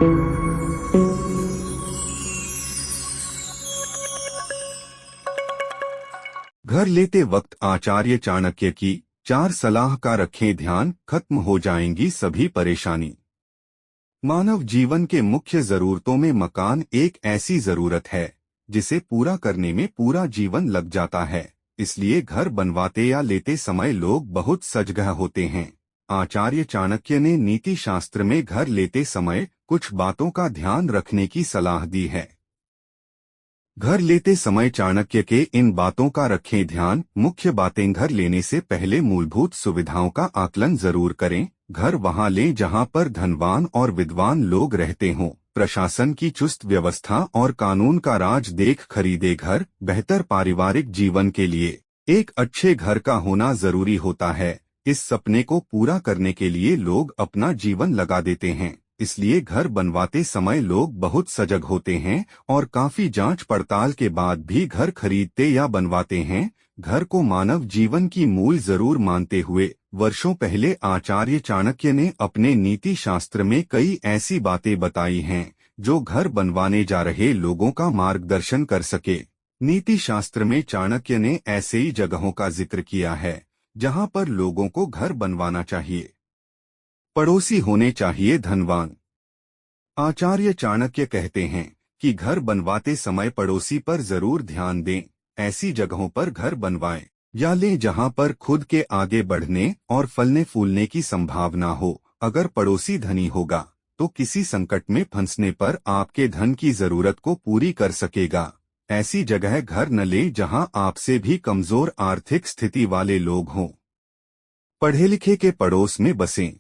घर लेते वक्त आचार्य चाणक्य की 4 सलाह का रखें ध्यान, खत्म हो जाएंगी सभी परेशानी। मानव जीवन के मुख्य जरूरतों में मकान एक ऐसी जरूरत है जिसे पूरा करने में पूरा जीवन लग जाता है। इसलिए घर बनवाते या लेते समय लोग बहुत सजगह होते हैं। आचार्य चाणक्य ने नीति शास्त्र में घर लेते समय कुछ बातों का ध्यान रखने की सलाह दी है। घर लेते समय चाणक्य के इन बातों का रखें ध्यान। मुख्य बातें, घर लेने से पहले मूलभूत सुविधाओं का आकलन जरूर करें। घर वहां लें जहां पर धनवान और विद्वान लोग रहते हों। प्रशासन की चुस्त व्यवस्था और कानून का राज देख खरीदे। घर बेहतर पारिवारिक जीवन के लिए एक अच्छे घर का होना जरूरी होता है। इस सपने को पूरा करने के लिए लोग अपना जीवन लगा देते हैं। इसलिए घर बनवाते समय लोग बहुत सजग होते हैं और काफी जांच पड़ताल के बाद भी घर खरीदते या बनवाते हैं। घर को मानव जीवन की मूल जरूर मानते हुए वर्षों पहले आचार्य चाणक्य ने अपने नीति शास्त्र में कई ऐसी बातें बताई हैं जो घर बनवाने जा रहे लोगों का मार्गदर्शन कर सके। नीति शास्त्र में चाणक्य ने ऐसे ही जगहों का जिक्र किया है जहां पर लोगों को घर बनवाना चाहिए। पड़ोसी होने चाहिए धनवान। आचार्य चाणक्य कहते हैं कि घर बनवाते समय पड़ोसी पर जरूर ध्यान दें। ऐसी जगहों पर घर बनवाएं या लें जहां पर खुद के आगे बढ़ने और फलने फूलने की संभावना हो। अगर पड़ोसी धनी होगा तो किसी संकट में फंसने पर आपके धन की जरूरत को पूरी कर सकेगा। ऐसी जगह घर न लें जहां आपसे भी कमजोर आर्थिक स्थिति वाले लोग हों। पढ़े लिखे के पड़ोस में बसें।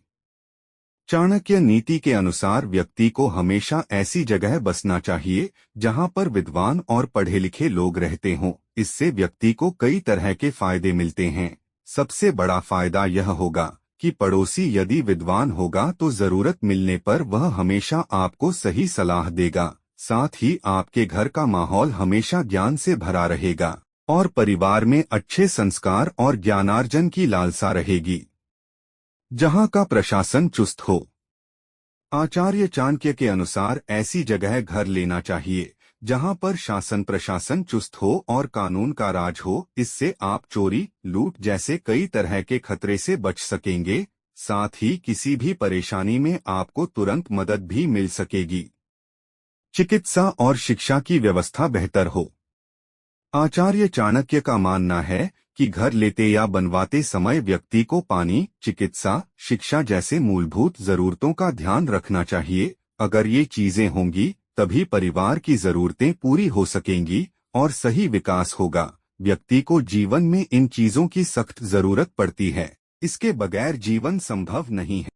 चाणक्य नीति के अनुसार व्यक्ति को हमेशा ऐसी जगह बसना चाहिए जहां पर विद्वान और पढ़े लिखे लोग रहते हों। इससे व्यक्ति को कई तरह के फायदे मिलते हैं। सबसे बड़ा फायदा यह होगा कि पड़ोसी यदि विद्वान होगा तो जरूरत मिलने पर वह हमेशा आपको सही सलाह देगा। साथ ही आपके घर का माहौल हमेशा ज्ञान से भरा रहेगा और परिवार में अच्छे संस्कार और ज्ञानार्जन की लालसा रहेगी। जहां का प्रशासन चुस्त हो। आचार्य चाणक्य के अनुसार ऐसी जगह घर लेना चाहिए जहां पर शासन प्रशासन चुस्त हो और कानून का राज हो। इससे आप चोरी, लूट जैसे कई तरह के खतरे से बच सकेंगे। साथ ही किसी भी परेशानी में आपको तुरंत मदद भी मिल सकेगी। चिकित्सा और शिक्षा की व्यवस्था बेहतर हो। आचार्य चाणक्य का मानना है कि घर लेते या बनवाते समय व्यक्ति को पानी, चिकित्सा, शिक्षा जैसे मूलभूत जरूरतों का ध्यान रखना चाहिए। अगर ये चीजें होंगी तभी परिवार की जरूरतें पूरी हो सकेंगी और सही विकास होगा। व्यक्ति को जीवन में इन चीजों की सख्त जरूरत पड़ती है। इसके बगैर जीवन संभव नहीं है।